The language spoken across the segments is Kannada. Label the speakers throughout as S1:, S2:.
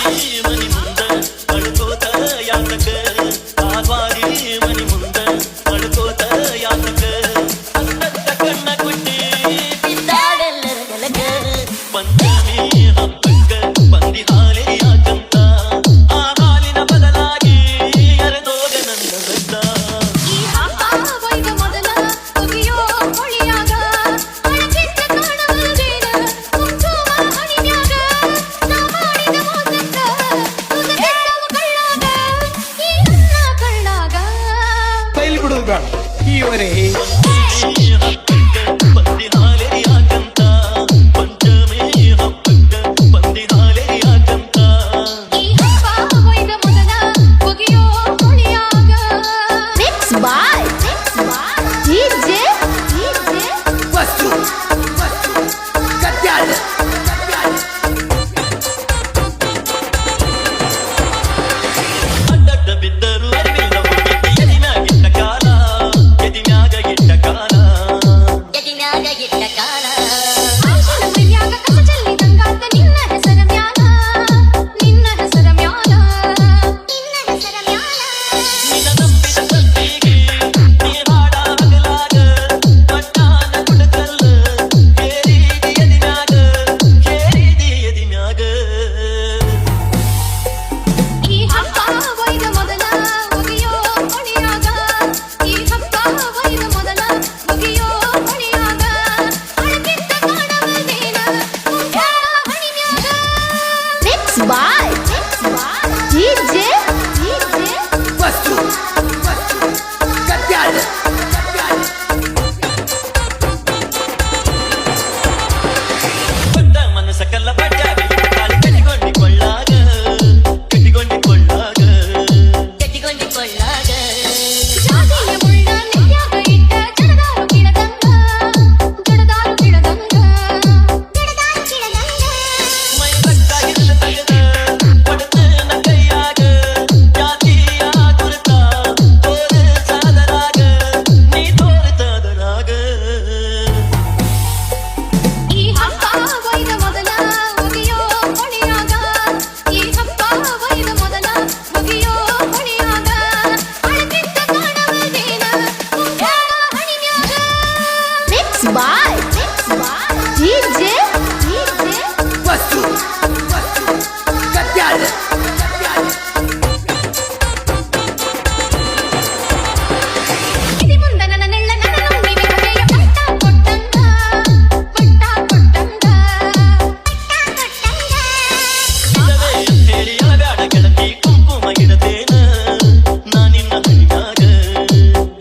S1: ಮನಿ ಮುಂದ ಕಳ್ಕೋತ ಯಾತಕ ಆವಾರಿ ಮನಿ ಮುಂದ ಕಳ್ಕೋತ ಯಾತಕ ಅತ್ತತ್ತ ಕಣ್ಣ ಕುಟ್ಟಿ ಬಿದ್ದಾಡೆಲ್ಲರ ನೆಲಕ ಪಂಚಮಿ ಹಬ್ಬಕ್ಕ ಬಂದಿ ಹಾಲೆ ಯಾಕಂತ ಆ ಹಾಲಿನ ಬದಲಾಗಿ ಎರೆದೋಗ ನನ್ನ ರಕ್ತ
S2: ಈ ಹಬ್ಬ ವೈದ ಮೊದಲ ಒಗೆಯೋ ಹೊಳಿಯಾಗ ಒಳಗಿದ್ದ ಕಾಣವಲ್ದೇನ ಕುಂಕುಮ ಹಣಿನ್ಯಾಗ ನಾ ಮಾಡಿದ ಮೋಸಕ್ಕ ತುದಗೆಟ್ಟವು ಕಳ್ಳಾಗ ಈ ನನ್ನ ಕಳ್ಳಾಗ
S3: ಕೈಲಿ ಬಿಡುದು ಬೇಡ ಈವರೇ
S1: ಪಂಚಮಿ ಹಬ್ಬಕ್ಕ ಬಂದಿ ಹಾಲೆ ಯಾಕಂತ ಪಂಚಮಿ ಹಬ್ಬಕ್ಕ ಬಂದಿ ಹಾಲೆ ಯಾಕಂತ
S2: ಈ ಹಬ್ಬ ವೈದ ಮೊದಲ ಒಗೆಯೋ ಹೊಳಿಯಾಗ ಮಿಕ್ಸ್ ಬಾಯ್ ಡಿಜೆ
S3: ವಸ್ತು ಕತ್ಯಾಳ
S1: ಅಡ್ಡಡ್ಡ ಬಿದ್ದರು ಅರಿವಿಲ್ಲ ಹೋಗಿ ಎದಿನಾಗಿಟ್ಟ ಕಾಲ ಎದಿನ್ಯಾಗ ಇಟ್ಟ ಕಾಲ
S2: ಎದಿನ್ಯಾಗ ಇಟ್ಟ ಕಾಲ ಆಶನ ಮೈಯಾಗ ಕಸ ಚೆಲ್ಲಿದಂಗಾತ ನಿನ್ನ ಹೆಸರ ಮ್ಯಾಲ ನಿನ್ನ ಹೆಸರ ಮ್ಯಾಲ ನಿನ್ನ ಹೆಸರ ಮ್ಯಾಲ
S1: ನಿನ್ನ ನಂಬಿದ ಸಂತಿಗೆ ನೀ ಹಾಡ ಹಗಲಾಗ ಮಟ್ಟಾನ ಕುಡಕಲ್ಲ ಹೇರಿದಿ ಎದಿನ್ಯಾಗ ಹೇರಿದಿ ಎದಿನ್ಯಾಗ
S2: ಈ ಹಬ್ಬ ವೈದ ಮೊದಲ ಒಗೆಯೋ ಹೊಳಿಯಾಗ ಈ ಹಬ್ಬ ವೈದ ಮೊದಲ ಒಗೆಯೋ ಹೊಳಿಯಾಗ ಅಳಗಿದ್ದ ಕಾಣವಲ್ದೇನ ಕುಂಕುಮ ಹಣಿನ್ಯಾಗ ಮಿಕ್ಸ್ ಬಾಯ್ ಡಿಜೆ
S3: ವಸ್ತು ಕತ್ಯಾಳ
S1: ಬಂದ ಮನಸ್ಸಕ್ಕೆಲ್ಲ ಬಡ್ಡಾಗ ಕಾಲಿ ಕಟ್ಟಿಕೊಂಡಿಕೊಳ್ಳಾಗ ಕಟ್ಟಿಕೊಂಡಿಕೊಳ್ಳಾಗ
S2: ಕಟ್ಟಿಕೊಂಡಿಕೊಳ್ಳಾಗ ಜಾತಿಯ ಮುಳ್ಳ ನೆತ್ಯಾಗ ಇಟ್ಟ ಜಡದಾರು ಗಿಡದಂಗ ಜಡದಾರು ಗಿಡದಂಗ ಜಡದಾರು ಗಿಡದಂಗ
S1: ಮೈ ರಕ್ತಾಗಿಲ್ಲ ತಗದ ಪಡೆದ ನ ಕೈಯಾಗ ಜಾತಿಯ ಗುರುತ ತೋರಿಸದರಾಗ ನೀ ತೋರಿಸದರಾಗ
S2: ಈ ಹಬ್ಬ ವೈದ ಮೊದಲ ಒಗೆಯೋ ಹೊಳಿಯಾಗ ಈ ಹಬ್ಬ ವೈದ ಮೊದಲ ಒಗೆಯೋ ಹೊಳಿಯಾಗ ಅಳಗಿದ್ದ ಕಾಣವಲ್ದೇನ ಕುಂಕುಮ ಹಣಿನ್ಯಾಗ ಮಿಕ್ಸ್ ಬಾಯ್ ಡಿಜೆ
S3: ವಸ್ತು ಕತ್ಯಾಳ
S2: ಇದಿ ಮುಂದ ನನ್ನ ನೆಳ್ಳ ನನ್ನ ನುಂಗಿವೆ ಹೊಳೆಯ ಪಟ್ಟ ಕೊಟ್ಟಂಗ
S1: ಇಲ್ಲವೇ ಅಂತೇಳಿ ಅಳಬ್ಯಾಡ ಗೆಳತಿ ಕುಂಕುಮ ಇಡತೇನ ನಾನಿನ್ನ ಹಣಿಯಾಗ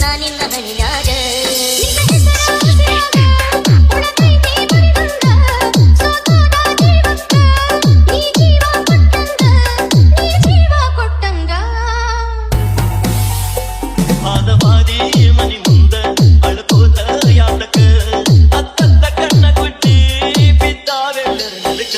S2: ನಾನಿನ್ನ ಹಣಿಯಾಗ ನಿನ್ನ ಹೆಸರ ಹಸಿರಾಗ ಉಳದೈತಿ ಬರಿದಂಗ ಸೋತೋದ ಜೀವಕ್ಕ ನೀ ಜೀವ ಕೊಟ್ಟಂಗ
S1: ಆದವಾದಿ ಮನಿ ಮುಂದ ಅಳ್ಕೋತ ಯಾತಕ ಅತ್ತತ್ತ ಕಣ್ಣ ಕುಟ್ಟಿ ಬಿದ್ದಾವೆಲ್ಲರ ನೆಲಕ